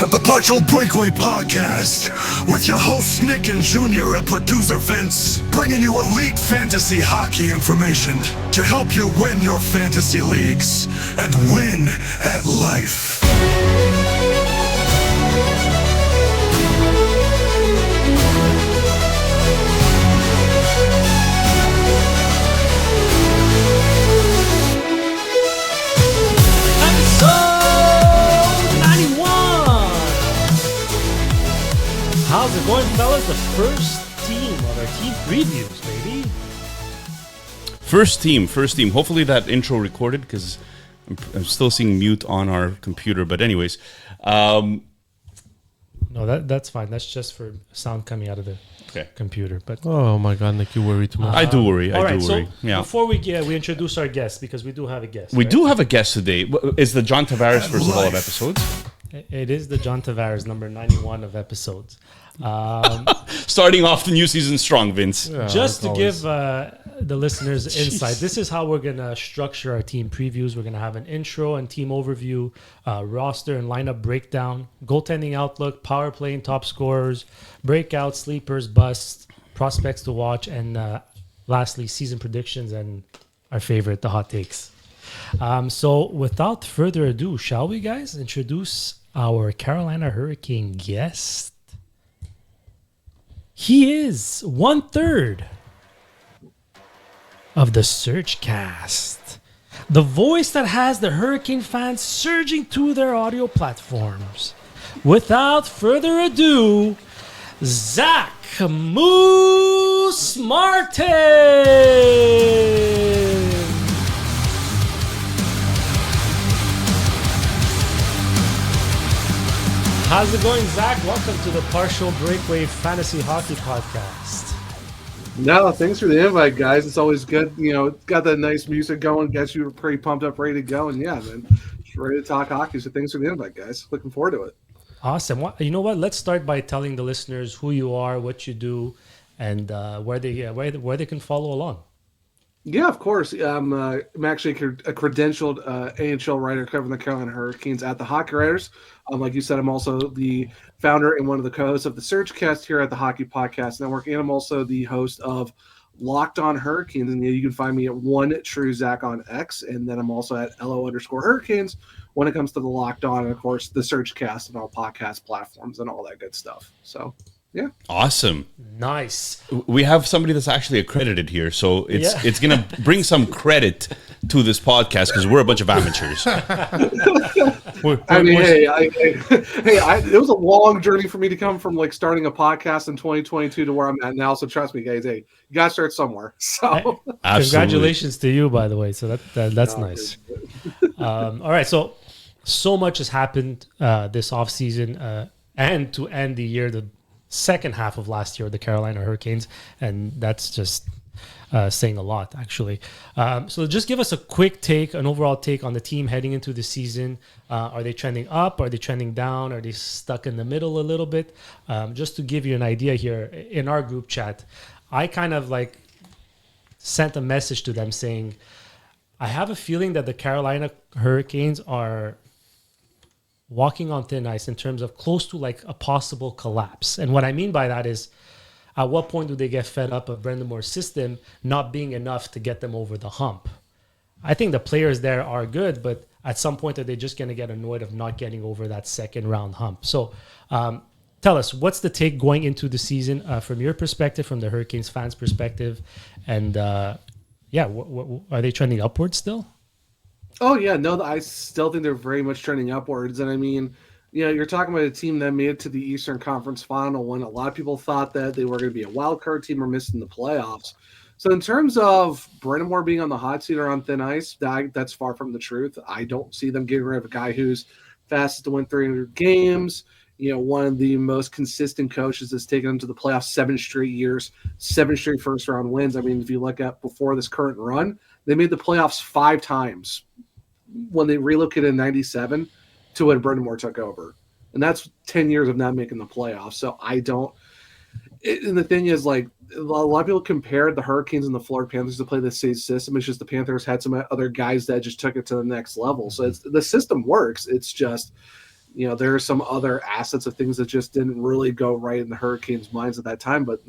The Partial Breakaway Podcast with your hosts Nick and Junior and producer Vince, bringing you elite fantasy hockey information to help you win your fantasy leagues and win at life. How's it going, fellas? The first team of our team previews, baby. First team. Hopefully that intro recorded because I'm still seeing mute on our computer. But anyways, No, that's fine. That's just for sound coming out of the computer. But oh my God, Nick, you worry too much. I do worry. all I right. do So worry. Yeah. before we introduce our guest, because we do have a guest. We right? do have a guest today. It's the John Tavares first of all of episodes. It is the John Tavares number 91 of episodes. Starting off the new season strong, Vince. Just to give the listeners insight, this is how we're going to structure our team previews. We're going to have an intro and team overview, roster and lineup breakdown, goaltending outlook, power play and top scorers, breakouts, sleepers, busts, prospects to watch, and lastly, season predictions and our favorite, the hot takes. So without further ado, shall we, guys, introduce our Carolina Hurricane guest? He is 1/3 of the Surge Cast, the voice that has the Hurricane fans surging to their audio platforms. Without further ado, Zach Moose Martin. How's it going, Zach? Welcome to the Partial Breakaway Fantasy Hockey Podcast. No, thanks for the invite, guys. It's always good. You know, it's got that nice music going, gets you pretty pumped up, ready to go. And yeah, man, ready to talk hockey. So thanks for the invite, guys. Looking forward to it. Awesome. You know what? Let's start by telling the listeners who you are, what you do, and where they can follow along. Yeah, of course. I'm actually a credentialed AHL writer covering the Carolina Hurricanes at the Hockey Writers. Like you said, I'm also the founder and one of the co-hosts of the Surge Cast here at the Hockey Podcast Network, and I'm also the host of Locked On Hurricanes. And you can find me at #OneTrueZach on X, and then I'm also at LO_Hurricanes when it comes to the Locked On, and of course the Surge Cast and all podcast platforms and all that good stuff. So yeah. Awesome. Nice. We have somebody that's actually accredited here, so it's gonna bring some credit to this podcast because we're a bunch of amateurs. It was a long journey for me to come from like starting a podcast in 2022 to where I'm at now. So trust me, guys. Hey, you gotta start somewhere. So Congratulations to you, by the way. So that's nice. All right. So much has happened this offseason and to end the year, the second half of last year, the Carolina Hurricanes, and that's just saying a lot, actually. So just give us a quick take, an overall take on the team heading into the season. Are they trending up? Are they trending down? Are they stuck in the middle a little bit? Just to give you an idea here, in our group chat, I kind of like sent a message to them saying, I have a feeling that the Carolina Hurricanes are walking on thin ice in terms of close to like a possible collapse. And what I mean by that is, at what point do they get fed up of Brendan Moore's system not being enough to get them over the hump? I think the players there are good, but at some point are they just going to get annoyed of not getting over that second round hump? So tell us, what's the take going into the season from your perspective, from the Hurricanes fans' perspective? And are they trending upwards still? Oh, yeah. No, I still think they're very much trending upwards. And I mean, you know, you're talking about a team that made it to the Eastern Conference Final when a lot of people thought that they were going to be a wild card team or missing the playoffs. So in terms of Brendan Moore being on the hot seat or on thin ice, that's far from the truth. I don't see them getting rid of a guy who's fastest to win 300 games. You know, one of the most consistent coaches that's taken them to the playoffs 7 straight years, 7 straight first-round wins. I mean, if you look at before this current run, they made the playoffs 5 times when they relocated in 97 to when Brendan Moore took over. And that's 10 years of not making the playoffs. So I don't – and the thing is, like, a lot of people compared the Hurricanes and the Florida Panthers to play the same system. It's just the Panthers had some other guys that just took it to the next level. So the system works. It's just there are some other assets of things that just didn't really go right in the Hurricanes' minds at that time. But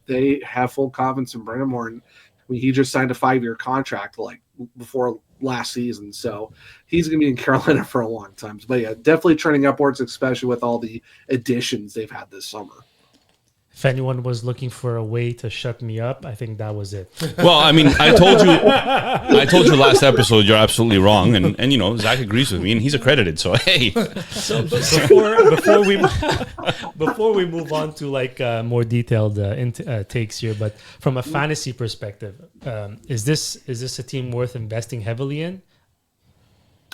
they have full confidence in Brind'Amour, and he just signed a 5-year contract like before last season, so he's going to be in Carolina for a long time. But yeah, definitely trending upwards, especially with all the additions they've had this summer. If anyone was looking for a way to shut me up, I think that was it. Well, I mean, I told you last episode you're absolutely wrong, and Zach agrees with me, and he's accredited. So hey, So before we move on to like more detailed takes here, but from a fantasy perspective, is this a team worth investing heavily in?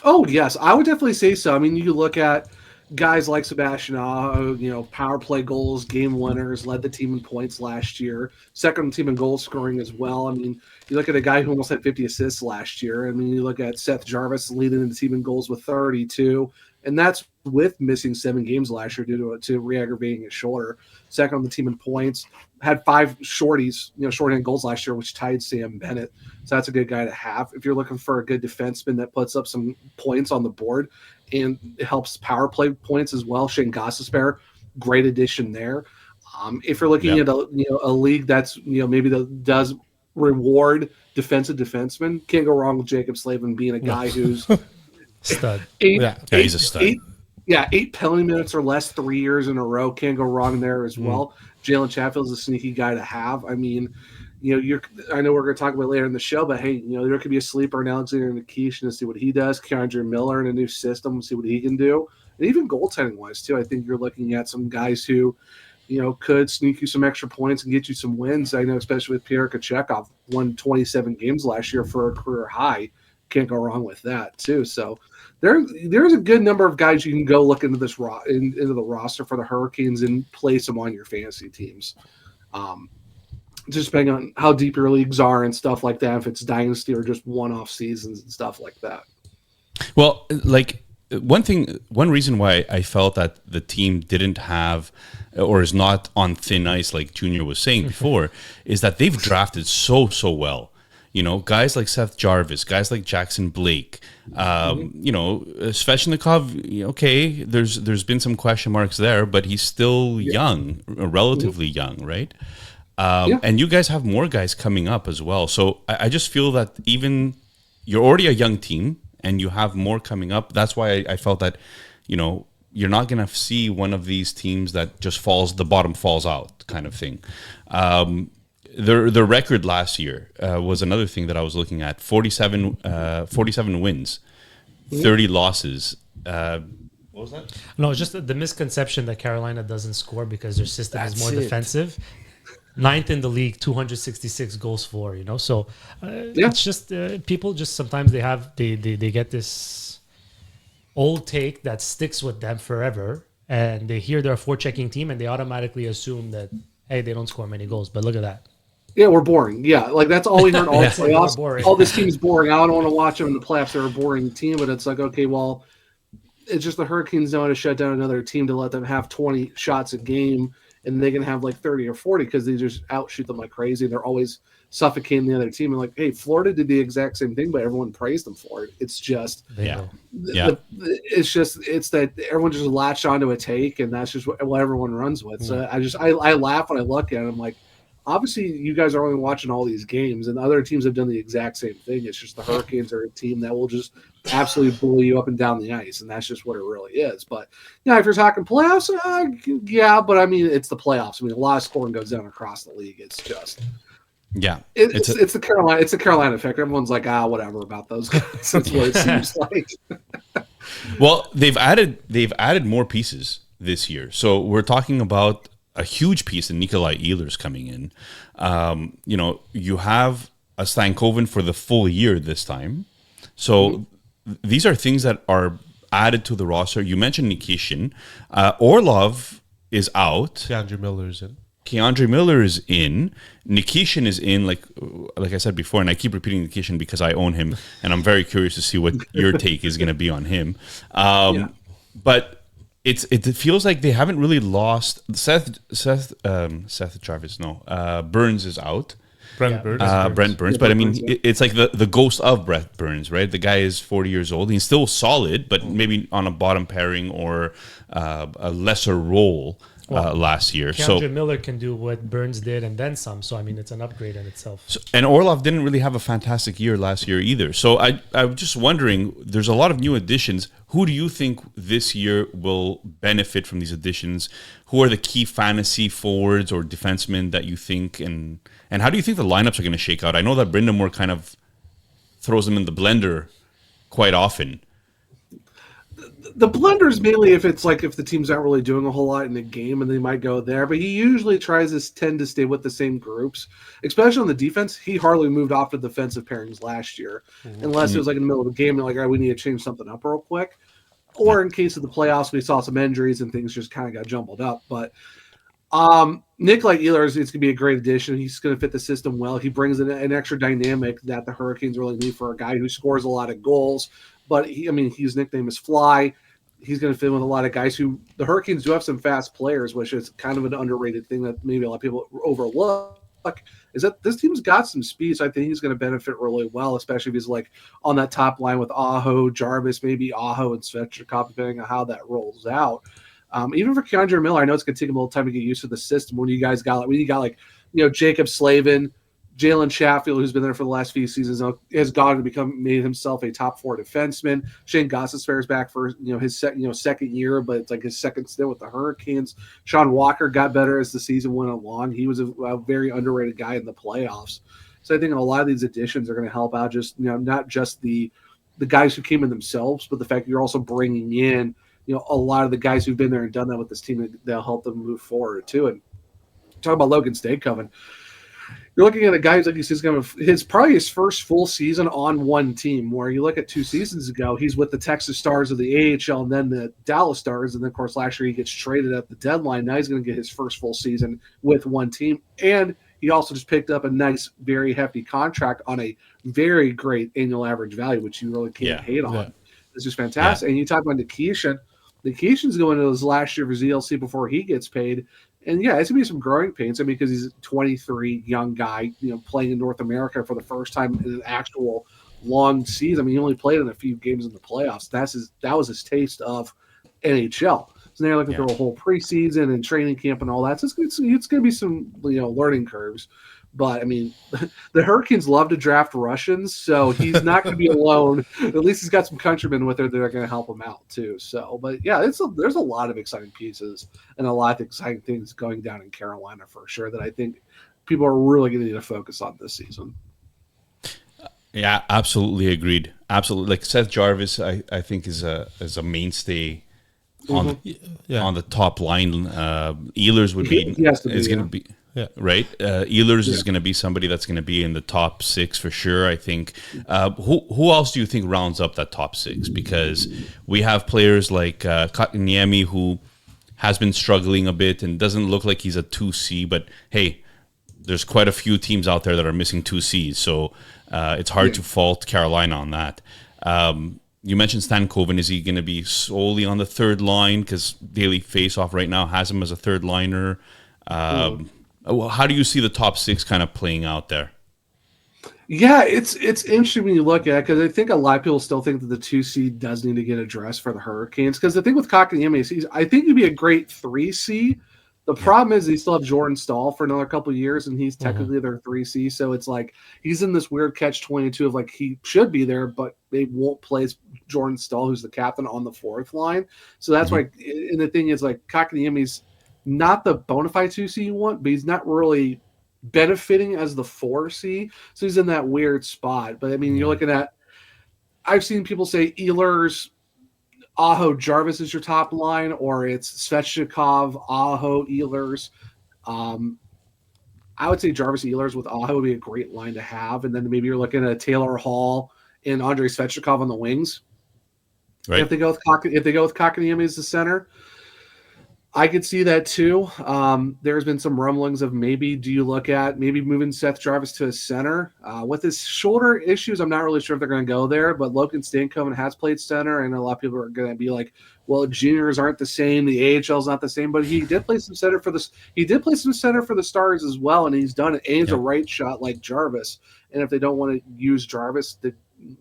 Oh yes, I would definitely say so. I mean, you look at guys like Sebastian Aho, power play goals, game winners, led the team in points last year, second team in goal scoring as well. I mean, you look at a guy who almost had 50 assists last year. I mean, you look at Seth Jarvis leading the team in goals with 32, and that's with missing 7 games last year due to re-aggravating his shoulder. Second on the team in points, had 5 shorties, shorthand goals last year, which tied Sam Bennett. So that's a good guy to have. If you're looking for a good defenseman that puts up some points on the board, and it helps power play points as well, Shane Gostisbehere, great addition there. If you're looking at a league that's maybe that does reward defensive defensemen, can't go wrong with Jacob Slavin being a guy who's Stud. he's a stud. 8 penalty minutes or less 3 years in a row, can't go wrong there as well. Jalen Chatfield's a sneaky guy to have. I mean, I know we're going to talk about it later in the show, but hey, there could be a sleeper in Alexander Nikishin to see what he does. Keandre Miller in a new system, see what he can do. And even goaltending wise too, I think you're looking at some guys who, could sneak you some extra points and get you some wins. I know, especially with Pierre Kochetkov, won 27 games last year for a career high. Can't go wrong with that too. So there's a good number of guys you can go look into this into the roster for the Hurricanes and place them on your fantasy teams. Just depending on how deep your leagues are and stuff like that, if it's dynasty or just one-off seasons and stuff like that. Well, like one reason why I felt that the team didn't have or is not on thin ice, like Junior was saying before, is that they've drafted so well. Guys like Seth Jarvis, guys like Jackson Blake, Svechnikov, okay, there's been some question marks there, but he's still young, relatively young, right? And you guys have more guys coming up as well. So I just feel that even you're already a young team and you have more coming up. That's why I felt that, you're not going to see one of these teams that just the bottom falls out kind of thing. The record last year was another thing that I was looking at. 47 wins, 30 losses. What was that? No, just the misconception that Carolina doesn't score because their system is more That's it. defensive. 9th in the league, 266 goals for, So it's just people just sometimes they get this old take that sticks with them forever, and they hear they're a forechecking team and they automatically assume that, hey, they don't score many goals. But look at that. Yeah, we're boring. Yeah, like that's all we heard all the We're playoffs. boring. All this team's boring. I don't want to watch them in the playoffs. They're a boring team, but it's like, okay, well, it's just the Hurricanes know how to shut down another team to let them have 20 shots a game, and they can have like 30 or 40 because they just outshoot them like crazy. They're always suffocating the other team. And like, hey, Florida did the exact same thing, but everyone praised them for it. It's just, it's that everyone just latched onto a take, and that's just what everyone runs with. So I laugh when I look at it. I'm like, obviously, you guys are only watching all these games, and other teams have done the exact same thing. It's just the Hurricanes are a team that will just absolutely bully you up and down the ice, and that's just what it really is. But if you're talking playoffs, but I mean, it's the playoffs. I mean, a lot of scoring goes down across the league. It's just, it's the Carolina effect. Everyone's like, whatever about those guys. That's what it seems like. Well, they've added more pieces this year, so we're talking about a huge piece in Nikolai Ehlers coming in. You have a Stankoven for the full year this time. So these are things that are added to the roster. You mentioned Nikishin. Orlov is out. Keandre Miller's in. Keandre Miller is in. Nikishin is in, like I said before, and I keep repeating Nikishin because I own him, and I'm very curious to see what your take is going to be on him. But it feels like they haven't really lost. Seth Jarvis, no. Burns is out. Brent Burns. Brent Burns. Yeah, But I Brent mean, Burns, yeah. it's like the ghost of Brent Burns, right? The guy is 40 years old. He's still solid, but maybe on a bottom pairing or a lesser role last year. Keandre Miller can do what Burns did and then some. So I mean, it's an upgrade in itself. And Orlov didn't really have a fantastic year last year either. So I'm just wondering, there's a lot of new additions. Who do you think this year will benefit from these additions? Who are the key fantasy forwards or defensemen that you think, and how do you think the lineups are going to shake out? I know that Brind'Amour kind of throws them in the blender quite often. The blenders mainly if the team's not really doing a whole lot in the game, and they might go there. But he usually tries to tend to stay with the same groups, especially on the defense. He hardly moved off the defensive pairings last year, unless it was like in the middle of a game and like, all right, we need to change something up real quick. Or in case of the playoffs, we saw some injuries and things just kind of got jumbled up. But Nikolai Ehlers is going to be a great addition. He's going to fit the system well. He brings in an extra dynamic that the Hurricanes really need for a guy who scores a lot of goals. But his nickname is Fly. He's going to fit in with a lot of guys who the Hurricanes do have some fast players, which is kind of an underrated thing that maybe a lot of people overlook. Is that this team's got some speed, so I think he's going to benefit really well, especially if he's like on that top line with Aho, Jarvis, maybe Aho and Svechnikov, depending on how that rolls out. Even for Keandre Miller, I know it's going to take him a little time to get used to the system. When you got Jacob Slavin, Jalen Chatfield, who's been there for the last few seasons, has gone to made himself a top 4 defenseman. Shane Gostisbehere is back for his second year, but it's like his second stint with the Hurricanes. Sean Walker got better as the season went along. He was a very underrated guy in the playoffs. So I think a lot of these additions are going to help out. Just not just the guys who came in themselves, but the fact that you're also bringing in a lot of the guys who've been there and done that with this team. They'll help them move forward too. And talk about Logan Stankoven. You're looking at a guy who's like he's probably his first full season on one team. Where you look at 2 seasons ago, he's with the Texas Stars of the AHL and then the Dallas Stars, and then of course last year he gets traded at the deadline. Now he's going to get his first full season with one team, and he also just picked up a nice, very hefty contract on a very great annual average value, which you really can't hate on. Yeah. It's just fantastic. Yeah. And you talk about Nikishin. Nikishin's going into his last year for ZLC before he gets paid. And yeah, it's gonna be some growing pains. Because he's a 23 young guy, playing in North America for the first time in an actual long season. He only played in a few games in the playoffs. That was his taste of NHL. So now you're looking through a whole preseason and training camp and all that. So it's gonna be some learning curves. But the Hurricanes love to draft Russians, so he's not going to be alone. At least he's got some countrymen with her that are going to help him out too. So, but yeah, there's a lot of exciting pieces and a lot of exciting things going down in Carolina for sure that I think people are really going to need to focus on this season. Yeah, absolutely agreed. Absolutely, like Seth Jarvis, I think is a mainstay on the top line. Ehlers would be is going to be. Yeah. Right. Ehlers is going to be somebody that's going to be in the top 6 for sure. I think. Who else do you think rounds up that top 6? Because we have players like Kotkaniemi, who has been struggling a bit and doesn't look like he's a 2C. But hey, there's quite a few teams out there that are missing 2Cs, so it's hard to fault Carolina on that. You mentioned Stankoven. Is he going to be solely on the third line? Because Daily Faceoff right now has him as a third liner. How do you see the top 6 kind of playing out there? Yeah, it's interesting when you look at it, because I think a lot of people still think that the 2C does need to get addressed for the Hurricanes. Because the thing with Kotkaniemi is I think he'd be a great 3C. The problem is they still have Jordan Staal for another couple of years, and he's technically their 3C. So it's like he's in this weird catch-22 of like he should be there, but they won't place Jordan Staal, who's the captain, on the 4th line. So that's why. And the thing is, like, Kotkaniemi's not the bona fide 2C you want, but he's not really benefiting as the 4C. So he's in that weird spot. But you're looking at, I've seen people say Ehlers, Aho, Jarvis is your top line, or it's Svechnikov, Aho, Ehlers. I would say Jarvis Ehlers with Aho would be a great line to have. And then maybe you're looking at Taylor Hall and Andrei Svechnikov on the wings. Right. If they go with Kotkaniemi as the center. I could see that too. There's been some rumblings of maybe moving Seth Jarvis to a center. With his shoulder issues, I'm not really sure if they're going to go there, but Logan Stankoven has played center, and a lot of people are going to be like, well, juniors aren't the same, the AHL is not the same, but he did play some center for the Stars as well, and he's done it. And he's a right shot like Jarvis. And if they don't want to use Jarvis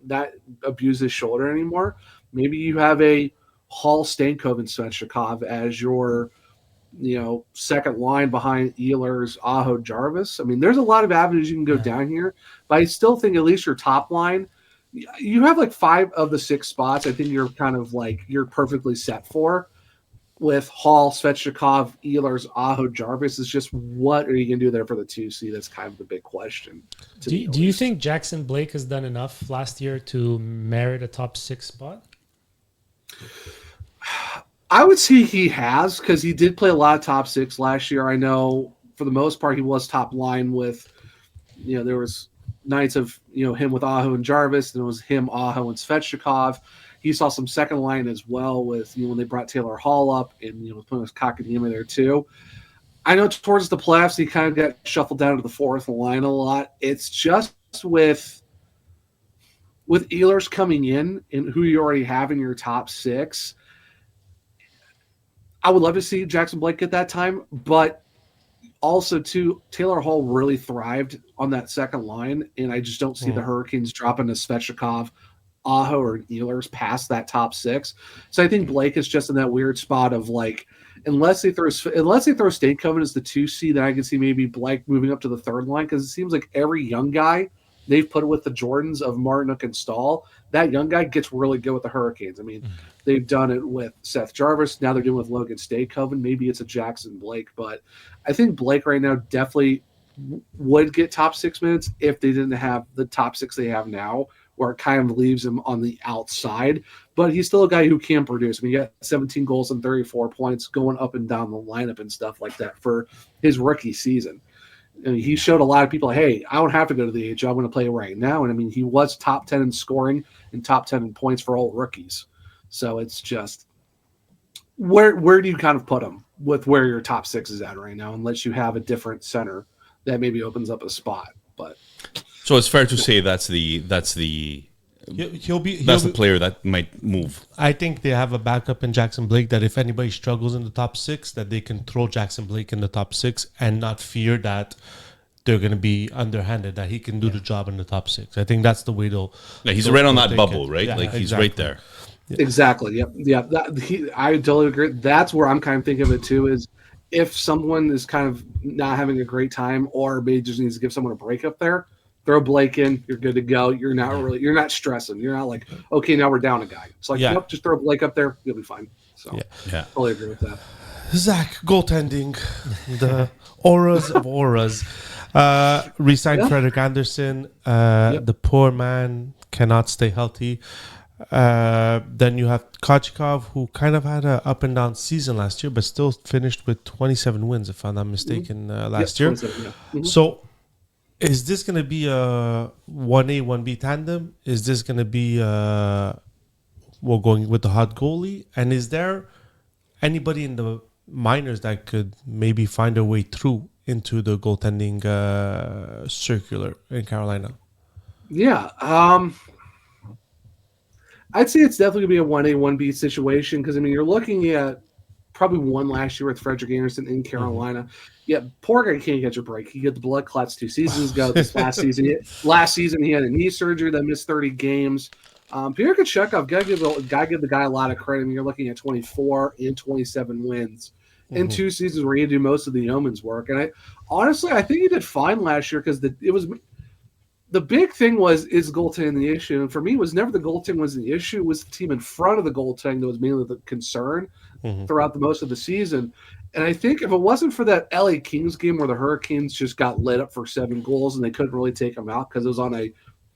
that abuse his shoulder anymore, maybe you have a Hall, Stankoven, Svechnikov as your, second line behind Ehlers, Aho, Jarvis. I mean, there's a lot of avenues you can go down here, but I still think at least your top line, you have like 5 of the 6 spots. I think you're kind of like you're perfectly set for with Hall, Svechnikov, Ehlers, Aho, Jarvis. Is just what are you going to do there for the 2C? That's kind of the big question. Do you think Jackson Blake has done enough last year to merit a top 6 spot? I would say he has, because he did play a lot of top 6 last year. I know for the most part he was top line with, there was nights of, him with Aho and Jarvis, and it was him, Aho, and Svechnikov. He saw some second line as well with, when they brought Taylor Hall up and, putting Kakadima there too. I know towards the playoffs he kind of got shuffled down to the 4th line a lot. It's just with Ehlers coming in and who you already have in your top 6, I would love to see Jackson Blake get that time, but also too, Taylor Hall really thrived on that second line, and I just don't see the Hurricanes dropping to Svechnikov, Aho, or Ehlers past that top 6. So I think Blake is just in that weird spot of like, unless they throw Stankoven as the 2C, then I can see maybe Blake moving up to the 3rd line, because it seems like every young guy they've put with the Jordans of Martinook and Stahl, that young guy gets really good with the Hurricanes. I mean, they've done it with Seth Jarvis. Now they're doing it with Logan Stankoven. Maybe it's a Jackson Blake, but I think Blake right now definitely would get top 6 minutes if they didn't have the top 6 they have now, where it kind of leaves him on the outside. But he's still a guy who can produce. I mean, he got 17 goals and 34 points going up and down the lineup and stuff like that for his rookie season. And he showed a lot of people, hey, I don't have to go to the AHL. I'm going to play right now. And I mean, he was top 10 in scoring and top 10 in points for all rookies. So it's just where do you kind of put him with where your top 6 is at right now, unless you have a different center that maybe opens up a spot. But so it's fair to say that's the player that might move. I think they have a backup in Jackson Blake that if anybody struggles in the top 6, that they can throw Jackson Blake in the top 6 and not fear that they're going to be underhanded, that he can do the job in the top 6. I think that's the way they'll... Yeah, he's right on that bubble, right? Yeah, he's right there. Yeah. Exactly. Yep. Yeah. I totally agree. That's where I'm kind of thinking of it too, is if someone is kind of not having a great time or maybe just needs to give someone a break up there, throw Blake in, you're good to go. You're not stressing. You're not like, okay, now we're down a guy. It's like, nope, just throw Blake up there. You'll be fine. So totally agree with that. Zach, goaltending, the auras of auras. Resigned Frederick Anderson. The poor man cannot stay healthy. Then you have Kochikov, who kind of had an up and down season last year, but still finished with 27 wins, if I'm not mistaken, last year. So is this going to be a 1A, 1B tandem? Is this going to be going with the hot goalie? And is there anybody in the minors that could maybe find a way through into the goaltending circular in Carolina? Yeah. I'd say it's definitely going to be a 1A, 1B situation because, I mean, you're looking at probably one last year with Frederick Anderson in Carolina. Yeah, poor guy can't get your break. He had the blood clots 2 seasons ago. This last season he had a knee surgery that missed 30 games. Pierre Kochetkov, gotta give the guy a lot of credit. I mean, you're looking at 24 and 27 wins in 2 seasons where he had to do most of the yeoman's work. And I think he did fine last year because the big thing is goaltending the issue. And for me, it was never the goaltending was the issue. It was the team in front of the goaltending that was mainly the concern throughout the most of the season. And I think if it wasn't for that LA Kings game where the Hurricanes just got lit up for 7 goals and they couldn't really take them out because it was on a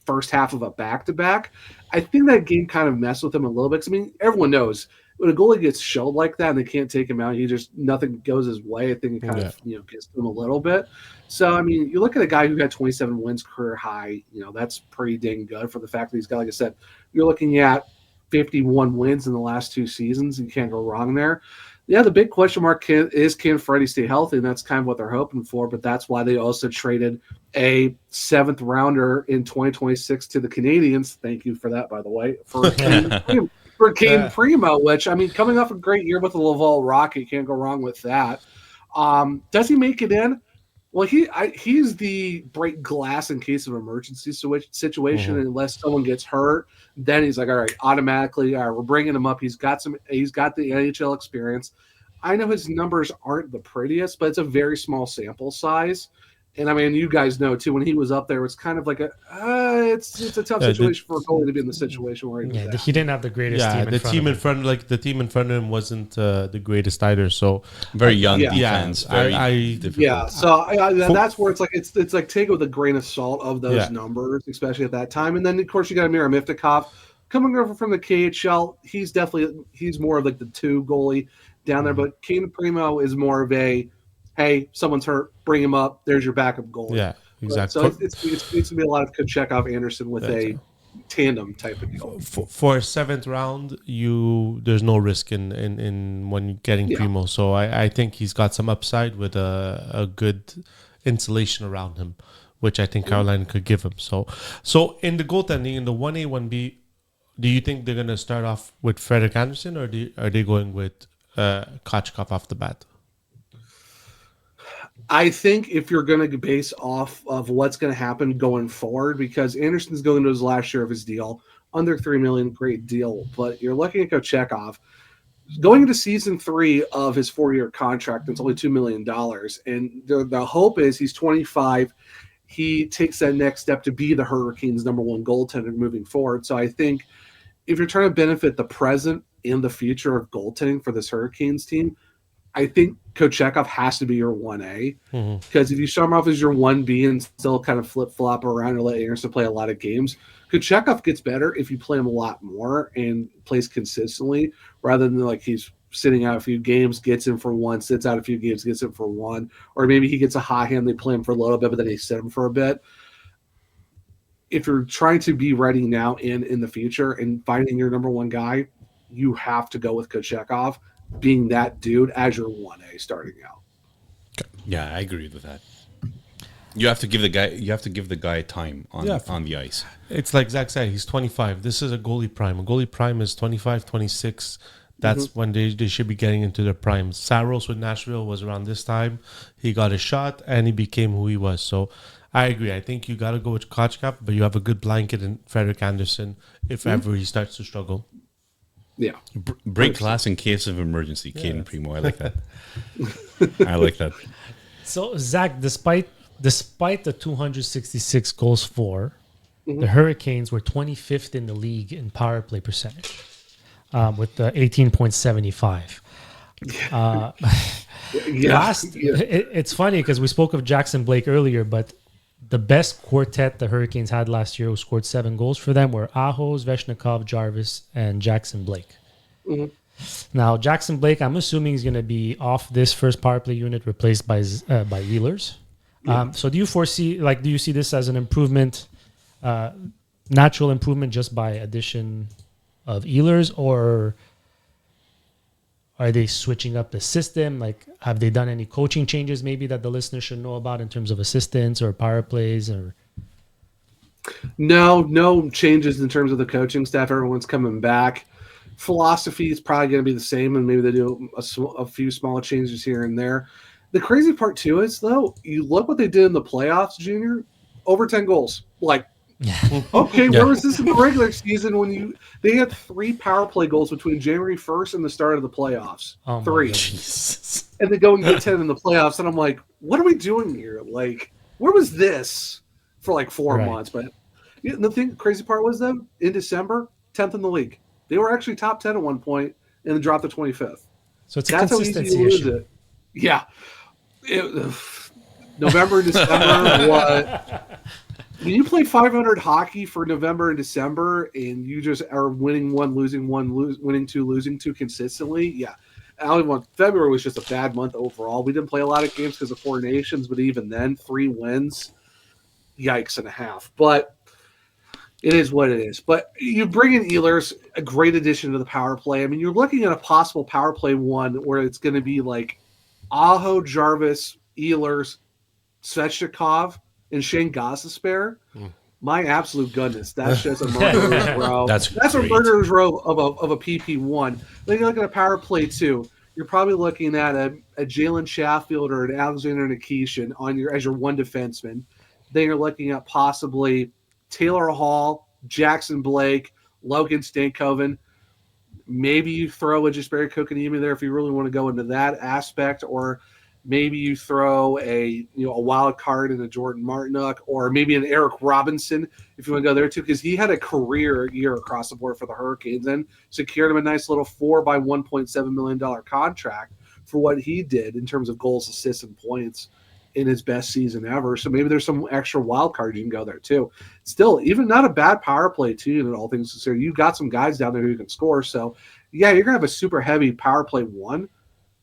first half of a back-to-back, I think that game kind of messed with him a little bit. Because, I mean, everyone knows when a goalie gets shelled like that and they can't take him out, nothing goes his way. I think it kind of gets to him a little bit. So, I mean, you look at a guy who got 27 wins career high, that's pretty dang good for the fact that he's got, like I said, you're looking at 51 wins in the last 2 seasons. You can't go wrong there. Yeah, the big question mark can Freddie stay healthy, and that's kind of what they're hoping for. But that's why they also traded a 7th rounder in 2026 to the Canadians. Thank you for that, by the way, for Kane Primo. Which, I mean, coming off a great year with the Laval Rocket, can't go wrong with that. Does he make it in? Well, he's the break glass in case of emergency situation, unless someone gets hurt. Then he's like, all right, automatically, all right, we're bringing him up. He's got the NHL experience. I know his numbers aren't the prettiest, but it's a very small sample size. And I mean, you guys know too, when he was up there, it's kind of like it's a tough situation for a goalie to be in the situation where he was at. He didn't have the greatest team. The team in front of him wasn't the greatest either. So very young defense. Difficult. So that's where it's like take it with a grain of salt of those numbers, especially at that time. And then of course you got Amir Miftakov coming over from the KHL. He's more of like the 2 goalie down there, but Kane Primo is more of a, hey, someone's hurt, bring him up. There's your backup goalie. Yeah, exactly. So it's going to be a lot of Kochetkov Anderson with a tandem type of deal. For a 7th round, there's no risk in when getting Primo. So I think he's got some upside with a good insulation around him, which I think Carolina could give him. So in the goaltending, in the 1A, 1B, do you think they're going to start off with Frederik Andersen, or are they going with Kochetkov off the bat? I think if you're going to base off of what's going to happen going forward, because Anderson's going into his last year of his deal, under $3 million, great deal. But you're looking at Kochetkov going into season 3 of his 4-year contract. It's only $2 million, and the hope is he's 25. He takes that next step to be the Hurricanes' number 1 goaltender moving forward. So I think if you're trying to benefit the present and the future of goaltending for this Hurricanes team, I think Kochetkov has to be your 1A, because if you start him off as your 1B and still kind of flip-flop around and let Anderson play a lot of games, Kochetkov gets better if you play him a lot more and plays consistently, rather than like he's sitting out a few games, gets in for 1, sits out a few games, gets in for 1, or maybe he gets a hot hand, they play him for a little bit, but then they sit him for a bit. If you're trying to be ready now and in the future and finding your number 1 guy, you have to go with Kochetkov being that dude as your 1A starting out. Yeah, I agree with that. You have to give the guy time on the ice. It's like Zach said, he's 25. This is a goalie prime. A goalie prime is 25, 26. That's when they should be getting into their prime. Saros with Nashville was around this time. He got a shot and he became who he was. So I agree. I think you got to go with Kochetkov, but you have a good blanket in Frederik Andersen if ever he starts to struggle. Yeah. Break glass in case of emergency, Caden Primo. I like that. I like that. So, Zach, despite the 266 goals for, the Hurricanes were 25th in the league in power play percentage with the 18.75. It's funny because we spoke of Jackson Blake earlier, but the best quartet the Hurricanes had last year who scored 7 goals for them were Aho, Svechnikov, Jarvis, and Jackson Blake. Now, Jackson Blake, I'm assuming he's going to be off this first power play unit, replaced by Ehlers. So do you see this as an improvement, natural improvement just by addition of Ehlers, or are they switching up the system? Like, have they done any coaching changes maybe that the listeners should know about in terms of assistants or power plays? Or no changes in terms of the coaching staff. Everyone's coming back. Philosophy is probably going to be the same, and maybe they do a few small changes here and there. The crazy part too is, though, you look what they did in the playoffs, Junior, over 10 goals. Like, okay, where was this in the regular season when they had 3 power play goals between January 1st and the start of the playoffs? 3. Jesus. And they go and get 10 in the playoffs, and I'm like, what are we doing here? Like, where was this for like 4 months? But the crazy part was, though, in December, 10th in the league. They were actually top 10 at one point and then dropped to 25th. So it's a consistency issue. Yeah. November and December, what? When you play 500 hockey for November and December, and you just are winning 1, losing 1, winning 2, losing 2 consistently, yeah. February was just a bad month overall. We didn't play a lot of games because of 4 nations, but even then, 3 wins, yikes and a half. But It is what it is. But you bring in Ehlers, a great addition to the power play. I mean, you're looking at a possible power play one where it's going to be like Aho, Jarvis, Ehlers, Svechnikov, and Shane Gostisbehere. My absolute goodness, that's just a murderer's row. That's a murderer's row of a PP1. Then you're looking at power play 2. You're probably looking at a Jalen Sheffield or an Alexander Nikishin as your one defenseman. Then you're looking at possibly Taylor Hall, Jackson Blake, Logan Stankoven. Maybe you throw a Jesperi Kotkaniemi there if you really want to go into that aspect, or maybe you throw a wild card in a Jordan Martinook, or maybe an Eric Robinson if you want to go there too, because he had a career year across the board for the Hurricanes and secured him a nice little 4 by $1.7 million contract for what he did in terms of goals, assists, and points in his best season ever. So maybe there's some extra wild card you can go there too. Still, even not a bad power play too, and all things considered. You've got some guys down there who can score. So yeah, you're gonna have a super heavy power play 1,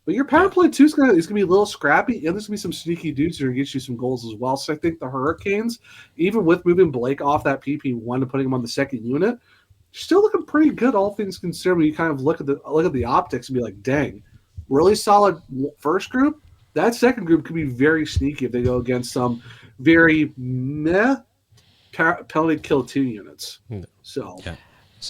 but your power play 2 is gonna be a little scrappy, and there's gonna be some sneaky dudes who are gonna get you some goals as well. So I think the Hurricanes, even with moving Blake off that PP1 and putting him on the second unit, still looking pretty good, all things considered. When you kind of look at the optics and be like, dang, really solid first group. That second group could be very sneaky if they go against some very meh penalty kill 2 units. So,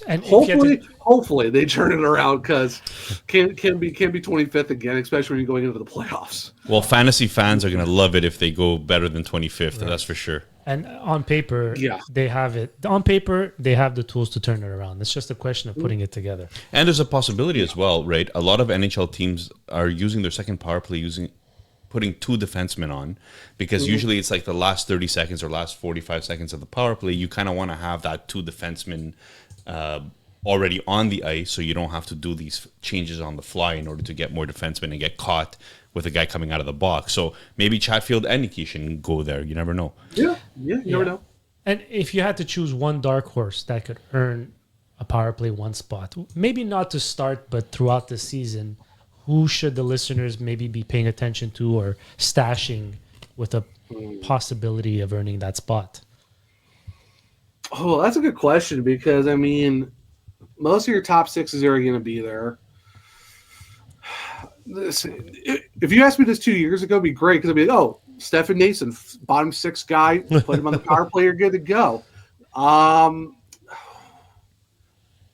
and hopefully they turn it around, because can be 25th again, especially when you're going into the playoffs. Well, fantasy fans are going to love it if they go better than 25th. Right. That's for sure. And on paper, they have it. On paper, they have the tools to turn it around. It's just a question of putting it together. And there's a possibility as well, right? A lot of NHL teams are using their second power play putting 2 defensemen on, because usually it's like the last 30 seconds or last 45 seconds of the power play. You kind of want to have that 2 defensemen already on the ice, so you don't have to do these changes on the fly in order to get more defensemen and get caught with a guy coming out of the box. So maybe Chatfield and Nikishin go there. You never know. You never know. And if you had to choose one dark horse that could earn a power play 1 spot, maybe not to start, but throughout the season, who should the listeners maybe be paying attention to or stashing with a possibility of earning that spot? Oh, that's a good question, because, I mean, most of your top 6s are going to be there. If you asked me this 2 years ago, it'd be great, because I'd be like, oh, Stefan Nason, bottom 6 guy, put him on the power play, you're good to go.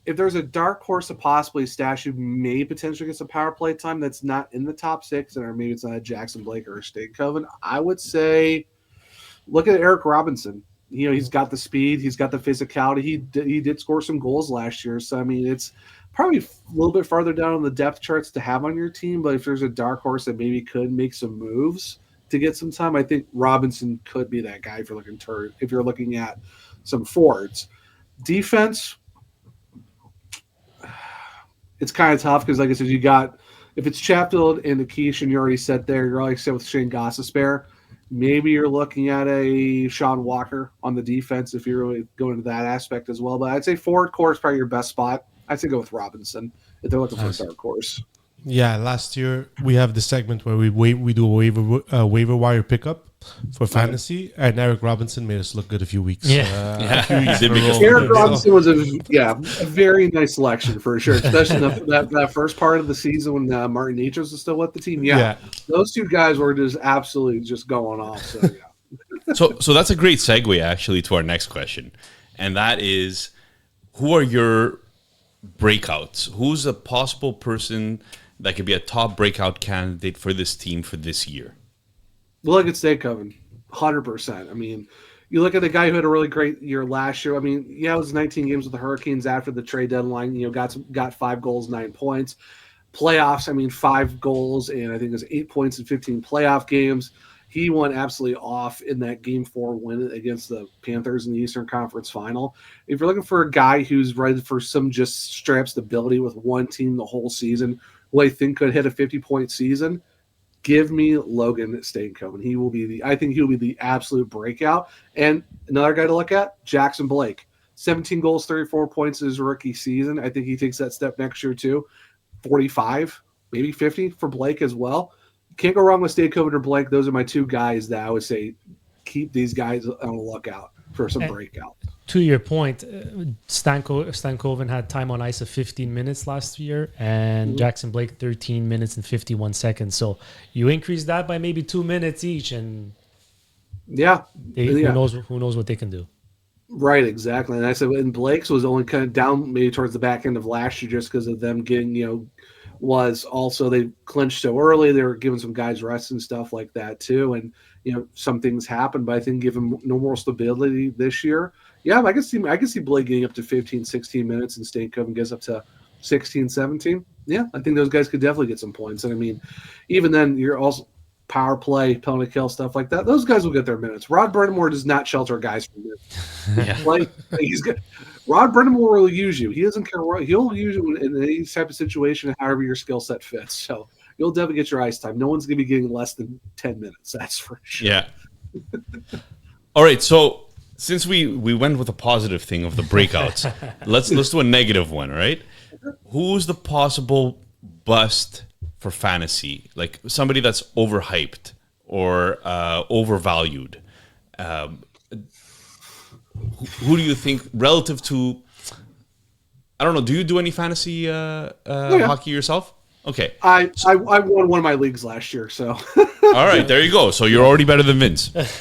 If there's a dark horse to possibly stash who may potentially get some power play time that's not in the top 6, or maybe it's not a Jackson Blake or a Stankoven, I would say look at Eric Robinson. He's got the speed, he's got the physicality. He did score some goals last year. So, I mean, it's probably a little bit farther down on the depth charts to have on your team. But if there's a dark horse that maybe could make some moves to get some time, I think Robinson could be that guy if you're looking at some forwards. Defense, it's kind of tough because, like I said, if it's Chatfield and Nikishin, you're already set there. You're already set with Shane Gostisbehere. Maybe you're looking at a Sean Walker on the defense if you're really going into that aspect as well. But I'd say forward core is probably your best spot. I'd say go with Robinson if they're looking for a dark horse. Yeah, last year we have the segment where we do a waiver wire pickup for fantasy, and Eric Robinson made us look good a few weeks. Eric Robinson was a very nice selection for sure, especially that first part of the season when Martin Necas was still with the team. Those 2 guys were just absolutely just going off. So yeah. So that's a great segue actually to our next question, and that is, who are your breakouts? Who's a possible person that could be a top breakout candidate for this team for this year? Look at Stankoven, 100%. I mean, you look at the guy who had a really great year last year. I mean, it was 19 games with the Hurricanes after the trade deadline. Got 5 goals, 9 points. Playoffs, I mean, 5 goals, and I think it was 8 points in 15 playoff games. He went absolutely off in that Game 4 win against the Panthers in the Eastern Conference Final. If you're looking for a guy who's ready for some just straight-up stability with one team the whole season, who I think could hit a 50-point season, give me Logan Stankoven. I think he'll be the absolute breakout. And another guy to look at, Jackson Blake. 17 goals, 34 points in his rookie season. I think he takes that step next year too. 45, maybe 50 for Blake as well. Can't go wrong with Stankoven or Blake. Those are my 2 guys that I would say keep these guys on the lookout for some breakout. To your point, Stankoven had time on ice of 15 minutes last year, and Jackson Blake 13 minutes and 51 seconds. So you increase that by maybe 2 minutes each, and who knows what they can do. Right, exactly. And I said, and Blake's was only kind of down maybe towards the back end of last year just because of them getting, was also they clinched so early. They were giving some guys rest and stuff like that too. And, some things happened, but I think give him no more stability this year. Yeah, I can see Blake getting up to 15, 16 minutes and Stankoven gets up to 16, 17. Yeah, I think those guys could definitely get some points. And I mean, even then you're also power play, penalty kill, stuff like that. Those guys will get their minutes. Rod Brind'Amour does not shelter guys from minutes. He's good. Rod Brind'Amour will use you. He doesn't care what he'll use you in any type of situation, however your skill set fits. So you'll definitely get your ice time. No one's going to be getting less than 10 minutes. That's for sure. Yeah. All right. So since we went with a positive thing of the breakouts, let's do a negative one. Right? Who's the possible bust for fantasy? Like somebody that's overhyped or overvalued. Who do you think relative to? I don't know. Do you do any fantasy hockey yourself? Okay. I won one of my leagues last year, so. All right, there you go. So you're already better than Vince. Vince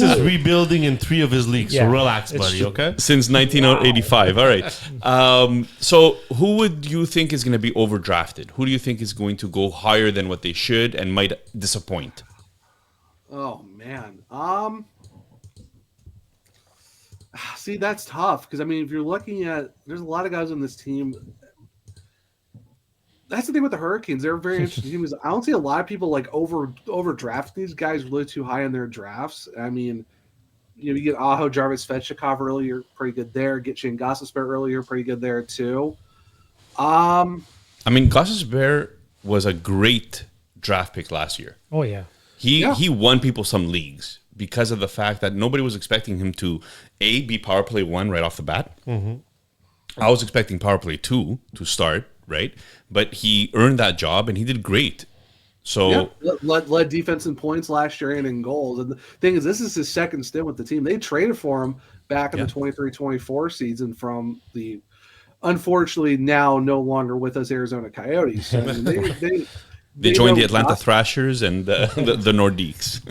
is rebuilding in 3 of his leagues, so relax, buddy, okay? Since 1985. All right. So who would you think is going to be overdrafted? Who do you think is going to go higher than what they should and might disappoint? Oh, man. See, that's tough because, I mean, if you're looking at – there's a lot of guys on this team – that's the thing with the Hurricanes. They're a very interesting team. I don't see a lot of people like overdraft these guys really too high in their drafts. I mean, you get Aho, Jarvis, Svechnikov earlier, pretty good there. Get Shane Gostisbehere earlier, pretty good there too. I mean, Gostisbehere was a great draft pick last year. Oh yeah, he won people some leagues because of the fact that nobody was expecting him to be power play 1 right off the bat. I was expecting power play 2 to start. Right, but he earned that job and he did great. So led defense in points last year and in goals. And the thing is, this is his second stint with the team. They traded for him back in the 23-24 season from the, unfortunately now no longer with us Arizona Coyotes. So, I mean, they joined the Atlanta Thrashers and the Nordiques.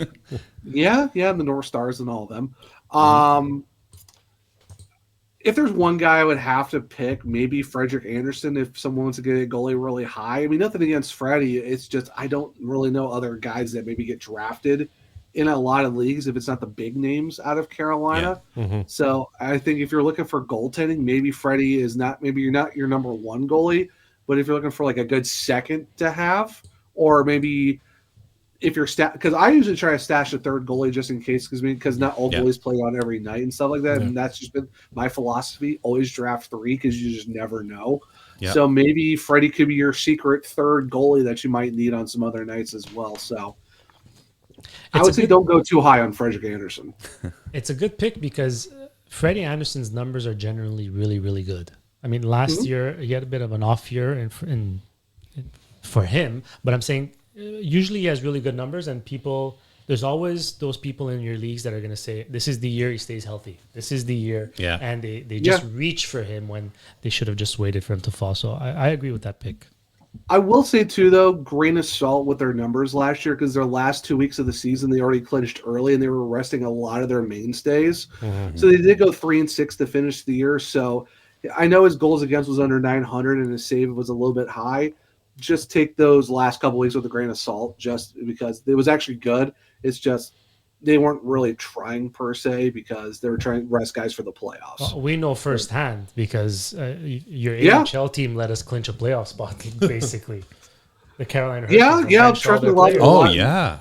yeah, the North Stars and all of them. If there's one guy I would have to pick, maybe Frederik Andersen if someone wants to get a goalie really high. I mean, nothing against Freddie. It's just I don't really know other guys that maybe get drafted in a lot of leagues if it's not the big names out of Carolina. So I think if you're looking for goaltending, maybe Freddie is not – maybe you're not your number 1 goalie, but if you're looking for like a good second to have, or maybe – if you're because I usually try to stash a third goalie just in case because not all goalies play on every night and stuff like that, and that's just been my philosophy. Always draft 3 because you just never know. So maybe Freddie could be your secret third goalie that you might need on some other nights as well. So I would say don't go too high on Frederik Andersen. It's a good pick because Freddie Andersen's numbers are generally really, really good. I mean, last year he had a bit of an off year for him, but I'm saying. Usually he has really good numbers, and there's always those people in your leagues that are going to say, this is the year he stays healthy. This is the year. Yeah. And they just reach for him when they should have just waited for him to fall. So I agree with that pick. I will say, too, though, grain of salt with their numbers last year because their last 2 weeks of the season, they already clinched early, and they were resting a lot of their mainstays. So they did go 3-6 to finish the year. So I know his goals against was under 900, and his save was a little bit high. Just take those last couple weeks with a grain of salt just because it was actually good. It's just they weren't really trying per se because they were trying to rest guys for the playoffs. Well, we know firsthand because your AHL team let us clinch a playoff spot, basically. The Carolina Hurricanes. Trust me, a lot. Oh, yeah.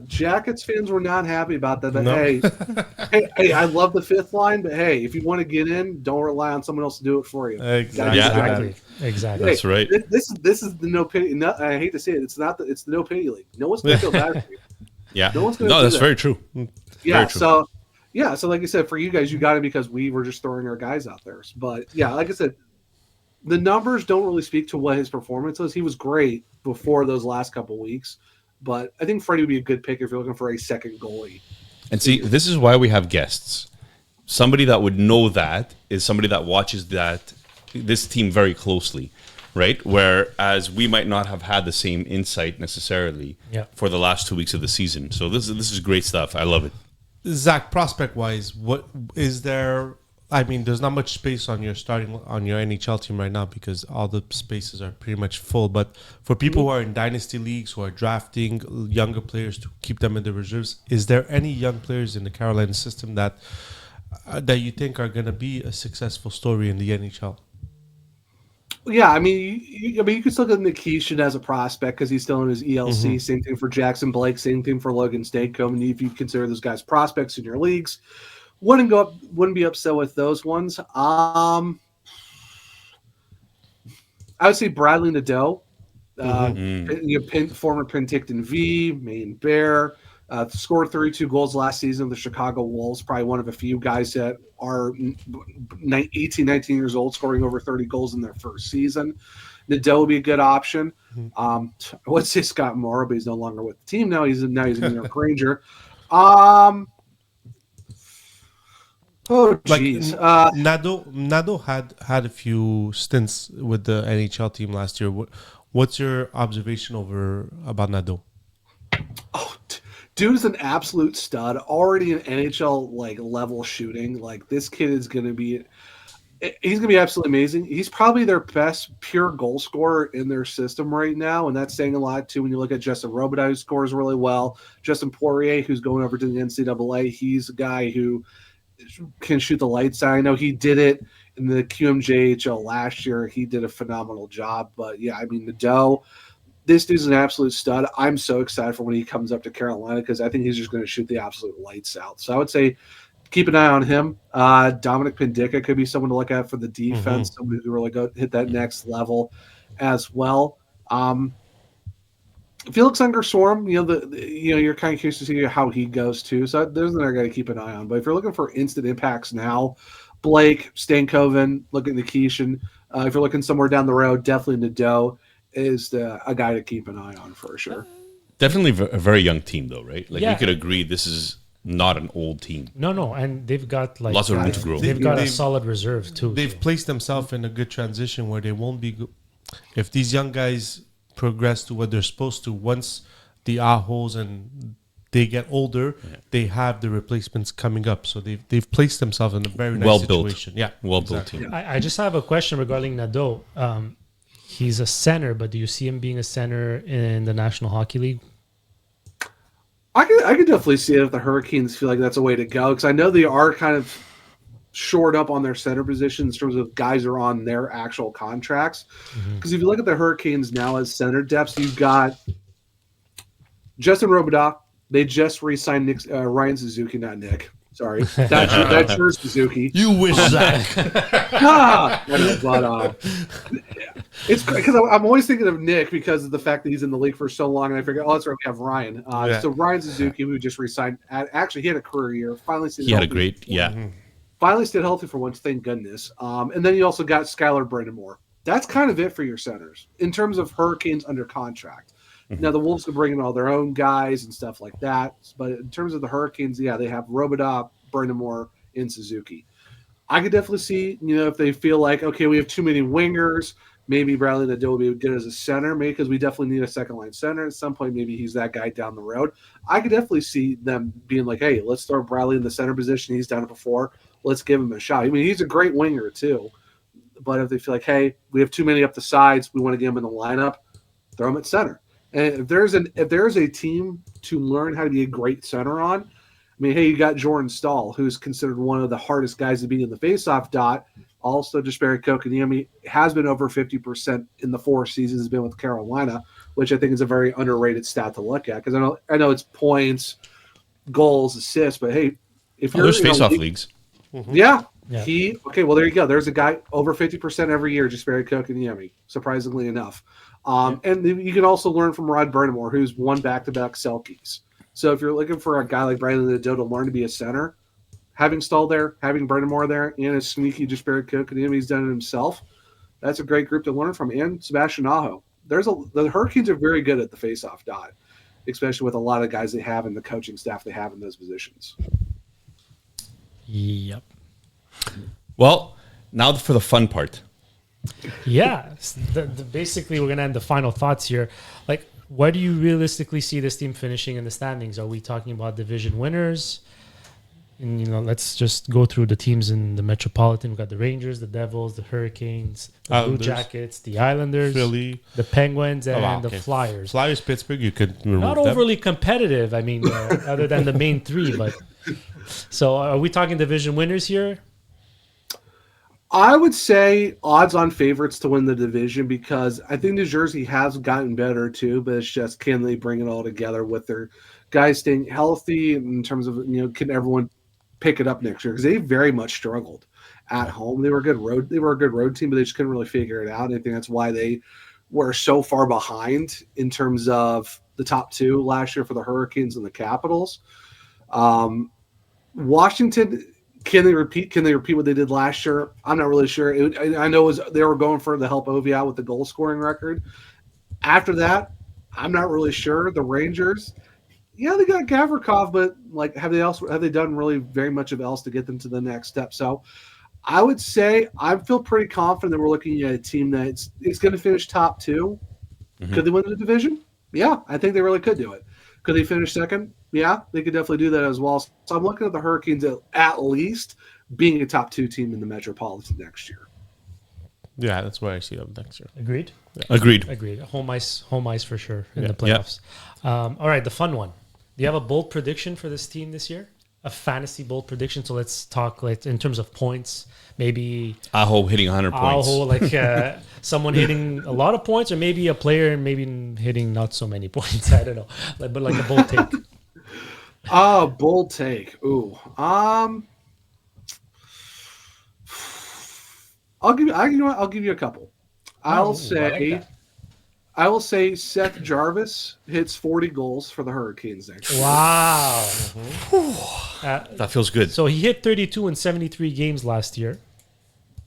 Jackets fans were not happy about that. But hey, I love the 5th line, but hey, if you want to get in, don't rely on someone else to do it for you. Exactly. Hey, that's right. This is the no pity. No, I hate to say it. It's the no pity league. No one's going to feel bad for you. Yeah. No one's going to. No, that's very true. Yeah. Very true. So like I said, for you guys, you got it because we were just throwing our guys out there. But yeah, like I said. The numbers don't really speak to what his performance was. He was great before those last couple weeks, But I think Freddie would be a good pick if you're looking for a second goalie. And see, this is why we have guests. Somebody that would know that is somebody that watches this team very closely, right? Whereas we might not have had the same insight necessarily for the last 2 weeks of the season. So this is great stuff. I love it. Zach, prospect wise, what is there? I mean, there's not much space on your NHL team right now because all the spaces are pretty much full. But for people who are in dynasty leagues, who are drafting younger players to keep them in the reserves, is there any young players in the Carolina system that you think are going to be a successful story in the NHL? Yeah, I mean, you can still get Nikishin as a prospect because he's still in his ELC. Same thing for Jackson Blake. Same thing for Logan Stanko. And if you consider those guys prospects in your leagues, wouldn't be upset with those ones. I would say Bradley Nadeau, former Penticton V, Maine Bear, scored 32 goals last season with the Chicago Wolves. Probably one of a few guys that are 18, 19 years old, scoring over 30 goals in their first season. Nadeau would be a good option. I would say Scott Morrow, but he's no longer with the team now. He's a New York Ranger. Oh, jeez. Nadeau had a few stints with the NHL team last year. What's your observation about Nadeau? Oh, dude is an absolute stud. Already an NHL level shooting. This kid is going to be. He's going to be absolutely amazing. He's probably their best pure goal scorer in their system right now, and that's saying a lot too when you look at Justin Robitaille, who scores really well. Justin Poirier, who's going over to the NCAA, he's a guy who can shoot the lights out. I know he did it in the QMJHL last year. He did a phenomenal job. But yeah, I mean, Nadeau, this dude's an absolute stud. I'm so excited for when he comes up to Carolina because I think he's just going to shoot the absolute lights out. So I would say keep an eye on him. Dominic Pindica could be someone to look at for the defense, somebody who really hit that next level as well. Felix Unger-Swarm, you're kind of curious to see how he goes too. So there's another guy to keep an eye on. But if you're looking for instant impacts now, Blake, Stankoven, look at Nikishin. If you're looking somewhere down the road, definitely Nadeau is a guy to keep an eye on for sure. Definitely a very young team, though, right? We could agree this is not an old team. No, and they've got lots of room to grow. They've got a solid reserve too. They've placed themselves in a good transition where they won't be. If these young guys progress to what they're supposed to, once the Ahos and they get older, they have the replacements coming up. So they've placed themselves in a very nice situation. Built team. I just have a question regarding Nadeau. He's a center, but do you see him being a center in the National Hockey League? I could definitely see it if the Hurricanes feel like that's a way to go, because I know they are kind of shored up on their center position in terms of guys are on their actual contracts. Because if you look at the Hurricanes now as center depths, you've got Justin Robitaille. They just re-signed Ryan Suzuki, not Nick. Sorry, that's your Suzuki. You wish that. It's because I'm always thinking of Nick because of the fact that he's in the league for so long, and I figure, that's right, we have Ryan. So Ryan Suzuki, who just re-signed, actually he had a career year. Finally, stayed healthy for once, thank goodness. And then you also got Skylar Brandon-Moore. That's kind of it for your centers in terms of Hurricanes under contract. Now, the Wolves can bring in all their own guys and stuff like that. But in terms of the Hurricanes, they have Robitaille, Brandon-Moore, and Suzuki. I could definitely see, if they feel like, okay, we have too many wingers, maybe Bradley Nadeau will be good as a center, maybe because we definitely need a second-line center. At some point, maybe he's that guy down the road. I could definitely see them being like, hey, let's throw Bradley in the center position. He's done it before. Let's give him a shot. I mean, he's a great winger, too. But if they feel like, hey, we have too many up the sides, we want to get him in the lineup, throw him at center. And if there's a team to learn how to be a great center on, I mean, hey, you got Jordan Stahl, who's considered one of the hardest guys to be in the faceoff dot. Also, Jesperi Kotkaniemi has been over 50% in the 4 seasons he's been with Carolina, which I think is a very underrated stat to look at because I know it's points, goals, assists, but hey, if you're there's faceoff leagues, there you go. There's a guy over 50% every year, Jesperi Kotkaniemi, surprisingly enough. And you can also learn from Rod Brandon-Moore, who's won back-to-back Selkies. So if you're looking for a guy like Bradley Nadeau to learn to be a center, having Stahl there, having Brandon-Moore there, and a sneaky Jesperi Kotkaniemi, he's done it himself, that's a great group to learn from. And Sebastian Aho. The Hurricanes are very good at the face-off dot. especially with a lot of guys they have and the coaching staff they have in those positions. Yep. Well, now for the fun part. Yeah. Basically, we're going to end the final thoughts here. Like, where do you realistically see this team finishing in the standings? Are we talking about division winners? And, let's just go through the teams in the Metropolitan. We've got the Rangers, the Devils, the Hurricanes, the Blue Islanders, Jackets, the Islanders, Philly, the Penguins, and wow, the okay. Flyers. Flyers, Pittsburgh. You could remove Not them. overly competitive, I mean, other than the main three. But so are we talking division winners here? I would say odds-on favorites to win the division because I think New Jersey has gotten better too, but it's just can they bring it all together with their guys staying healthy in terms of can everyone pick it up next year because they very much struggled at home. They were a good road team, but they just couldn't really figure it out. And I think that's why they were so far behind in terms of the top two last year for the Hurricanes and the Capitals. Washington. Can they repeat what they did last year? I'm not really sure. I know they were going for to help Ovi out with the goal scoring record. After that, I'm not really sure. The Rangers, yeah, they got Gavrikov, but like have they done really very much of else to get them to the next step? So I would say I feel pretty confident that we're looking at a team that's going to finish top two. Mm-hmm. Could they win the division? Yeah, I think they really could do it. Could they finish second? Yeah, they could definitely do that as well. So I'm looking at the Hurricanes at least being a top two team in the Metropolitan next year. Yeah, that's where I see them next year. Agreed? Yeah. Agreed. Home ice for sure in the playoffs. All right, the fun one. Do you have a bold prediction for this team this year? A fantasy bold prediction? So let's talk in terms of points. Maybe Aho hitting 100 points. Aho, like someone hitting a lot of points, or maybe a player maybe hitting not so many points. I don't know, but like a bold take. Bold take. Ooh. I'll give you a couple. I will say Seth Jarvis hits 40 goals for the Hurricanes next year. Wow. That feels good. So he hit 32 in 73 games last year.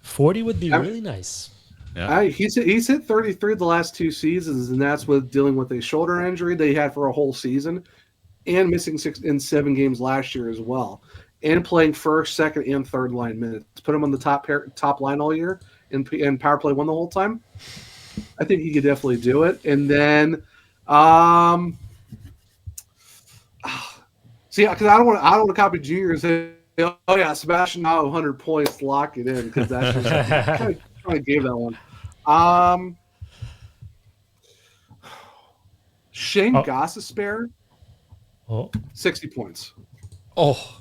40 would be really nice. Yeah. He's hit 33 the last two seasons, and that's with dealing with a shoulder injury they had for a whole season and missing 6 in 7 games last year as well, and playing first, second, and third line minutes. Put him on the top line all year and power play 1 the whole time. I think he could definitely do it. And then, see, because I don't want to copy Junior and say, oh yeah, Sebastian Aho 100 points, lock it in because that's just kind of gave that one. Shane Gostisbehere, 60 points. Oh.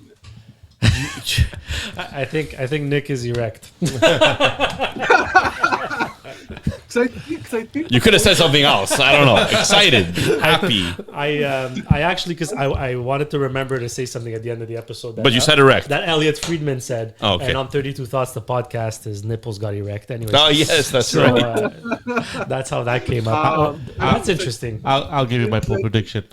I think Nick is erect. You could have said something else. I don't know. Excited, happy. I actually, because I wanted to remember to say something at the end of the episode. But you said erect. That Elliot Friedman said. Oh, okay. And on 32 Thoughts, the podcast, his nipples got erect. Anyway. Oh yes, that's right. That's how that came up. That's interesting. I'll give you my poll prediction.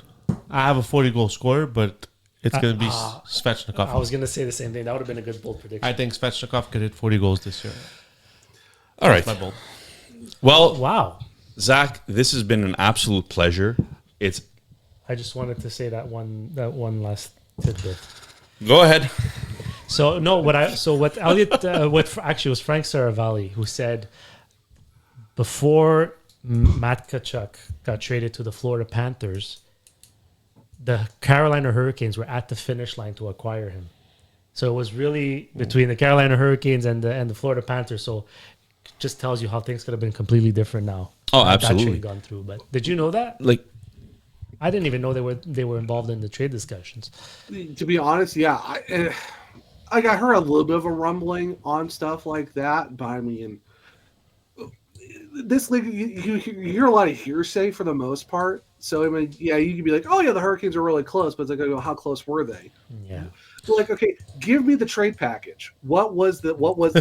I have a 40-goal scorer, but it's going to be Svechnikov. I was going to say the same thing. That would have been a good bold prediction. I think Svechnikov could hit 40 goals this year. All right. That's my bold. Well, wow. Zach, this has been an absolute pleasure. I just wanted to say that one last tidbit. Go ahead. So what Elliot actually was Frank Saravalli who said before Matt Tkachuk got traded to the Florida Panthers, the Carolina Hurricanes were at the finish line to acquire him. So it was really between the Carolina Hurricanes and the Florida Panthers. So it just tells you how things could have been completely different now. Oh, absolutely. Gone through. But did you know that? Like, I didn't even know they were involved in the trade discussions. To be honest, yeah, I heard a little bit of a rumbling on stuff like that, but I mean, this league you hear a lot of hearsay for the most part. So I mean, yeah, you could be like, oh yeah, the Hurricanes are really close, but it's like, how close were they? Yeah. So like, okay, give me the trade package. What was the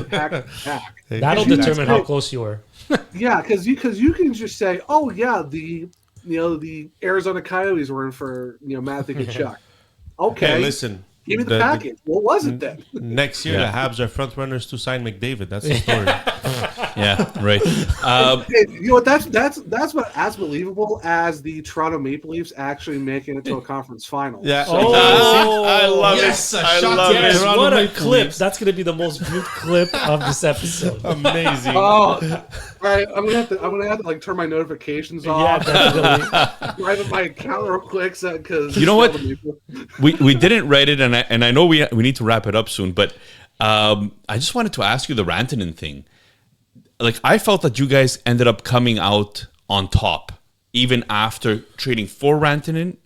package back? That'll determine how close you were. Yeah, because you can just say, oh yeah, the Arizona Coyotes were in for Matthew Tkachuk. Okay, Hey, listen, Give me the package. What was it then? Next year, the Habs are front runners to sign McDavid. That's the story. Yeah, right. Hey, you know what? That's what as believable as the Toronto Maple Leafs actually making it to a conference final. Yeah. Oh, I love yes, it. a I shot love to it. yes, Toronto what a Maple clip. Leafs. That's going to be the most viewed clip of this episode. Amazing. Oh, all right. I'm gonna have to like turn my notifications Yeah, off. definitely. Private my account real quick, because You know what? We didn't write it, and I know we need to wrap it up soon, but I just wanted to ask you the Rantanen thing. Like, I felt that you guys ended up coming out on top, even after trading for Rantanen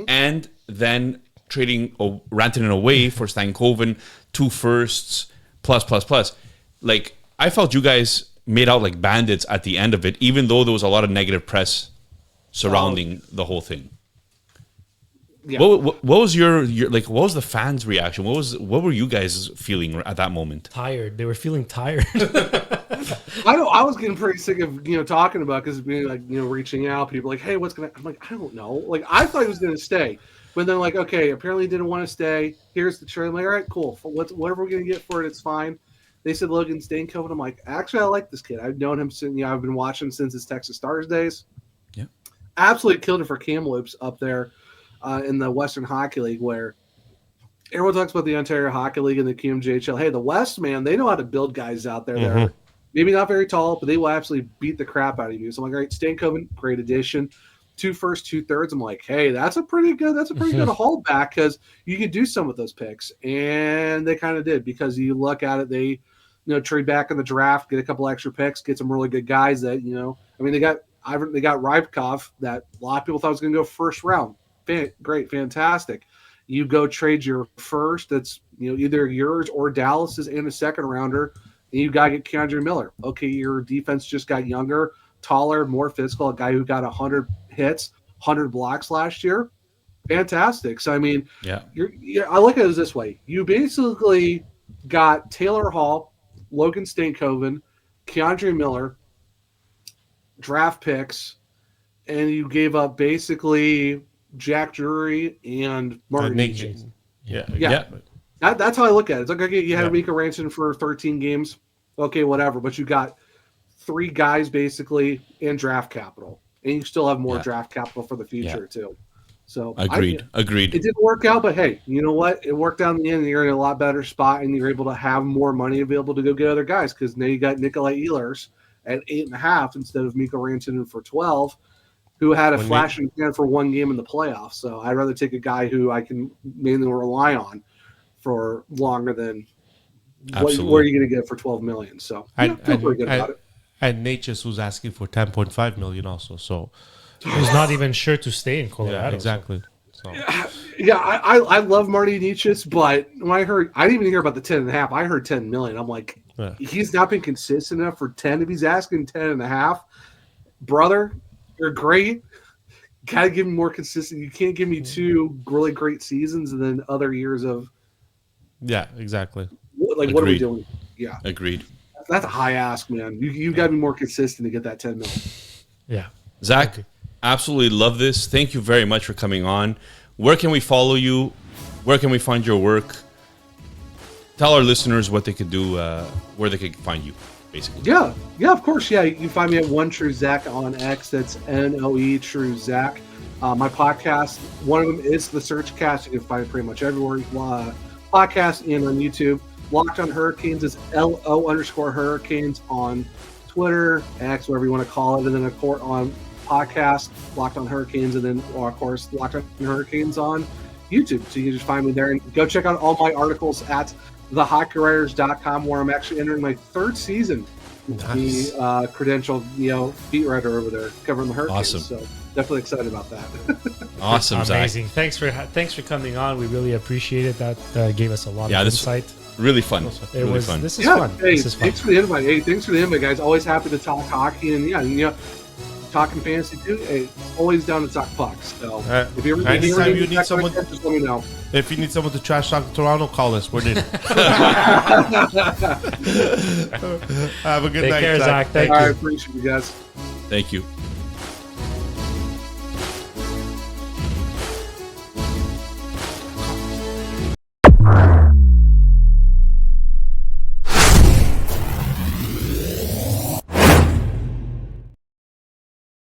and then trading Rantanen away for Stankoven, 2 firsts, plus. Like, I felt you guys made out like bandits at the end of it, even though there was a lot of negative press surrounding the whole thing. Yeah. What was your like? What was the fans' reaction? What were you guys feeling at that moment? Tired. They were feeling tired. I was getting pretty sick of talking about, because being like reaching out, people like, hey, what's gonna? I'm like, I don't know. Like, I thought he was gonna stay, but then like, okay, apparently he didn't want to stay. Here's the trade. I'm like, all right, cool. Whatever we're gonna get for it, it's fine. They said Logan Stankoven. I'm like, actually, I like this kid. I've known him since I've been watching since his Texas Stars days. Yeah, absolutely killed it for Kamloops up there in the Western Hockey League, where everyone talks about the Ontario Hockey League and the QMJHL. Hey, the West, man, they know how to build guys out there that are maybe not very tall, but they will absolutely beat the crap out of you. So I'm like, all right, Stankoven, great addition. 2 firsts, 2 thirds. I'm like, hey, that's a pretty good haul back, because you could do some with those picks. And they kind of did, because you look at it, they trade back in the draft, get a couple extra picks, get some really good guys that, I mean, they got Rybakov that a lot of people thought was going to go first round. Great, fantastic. You go trade your first, that's either yours or Dallas's, and a second rounder, and you gotta get Keandre Miller. Okay, your defense just got younger, taller, more physical. A guy who got 100 hits, 100 blocks last year. Fantastic. So I mean, yeah. I look at it this way: you basically got Taylor Hall, Logan Stankoven, Keandre Miller, draft picks, and you gave up basically Jack Drury and Martin Necas. Yeah. That's how I look at it. It's like, okay, you had Mikko Rantanen for 13 games. Okay, whatever. But you got 3 guys basically in draft capital. And you still have more draft capital for the future, too. So Agreed. It didn't work out, but hey, you know what? It worked out in the end, and you're in a lot better spot, and you're able to have more money available to go get other guys, because now you got Nikolai Ehlers at 8.5 instead of Mikko Rantanen for 12. Who had a flash in the pan for 1 game in the playoffs. So I'd rather take a guy who I can mainly rely on for longer than what are you going to get for $12 million. So I feel pretty good about it. And Necas was asking for $10.5 million also. So He's not even sure to stay in Colorado. yeah, exactly. So. Yeah, I love Marty Necas, but when I didn't even hear about the 10.5. I heard 10 million. I'm like, he's not been consistent enough for 10. If he's asking 10.5, brother, you're great. Gotta give me more consistent. You can't give me 2 really great seasons and then other years of. Yeah, exactly. What are we doing? Yeah, agreed. That's a high ask, man. You got to be more consistent to get that 10 million. Yeah, Zach, absolutely love this. Thank you very much for coming on. Where can we follow you? Where can we find your work? Tell our listeners what they could do, where they could find you. Basically. Yeah, of course. Yeah, you can find me at One True Zach on X. That's NOE True Zach. My podcast, one of them is the Search Cast. You can find it pretty much everywhere. Podcast and on YouTube. Locked on Hurricanes is LO_Hurricanes on Twitter, X, whatever you want to call it, and then a court on podcast, Locked on Hurricanes, and then of course Locked on Hurricanes on YouTube. So you can just find me there, and go check out all my articles at thehockeywriters.com, where I'm actually entering my 3rd season. Nice. The credentialed, beat writer over there covering the Hurricanes. Awesome. So definitely excited about that. Awesome, amazing. Zach. Thanks for coming on. We really appreciate it. That gave us a lot of insight. Really fun. Fun. This is fun. Hey, this is fun. Thanks for the invite. Hey, thanks for the invite, guys. Always happy to talk hockey and talking fantasy too. Hey, always down to talk pucks. So if you need someone, just let me know. If you need someone to trash talk Toronto, call us. We're in. Have a good night, Take care, Zach. Thank you. I appreciate you guys. Thank you.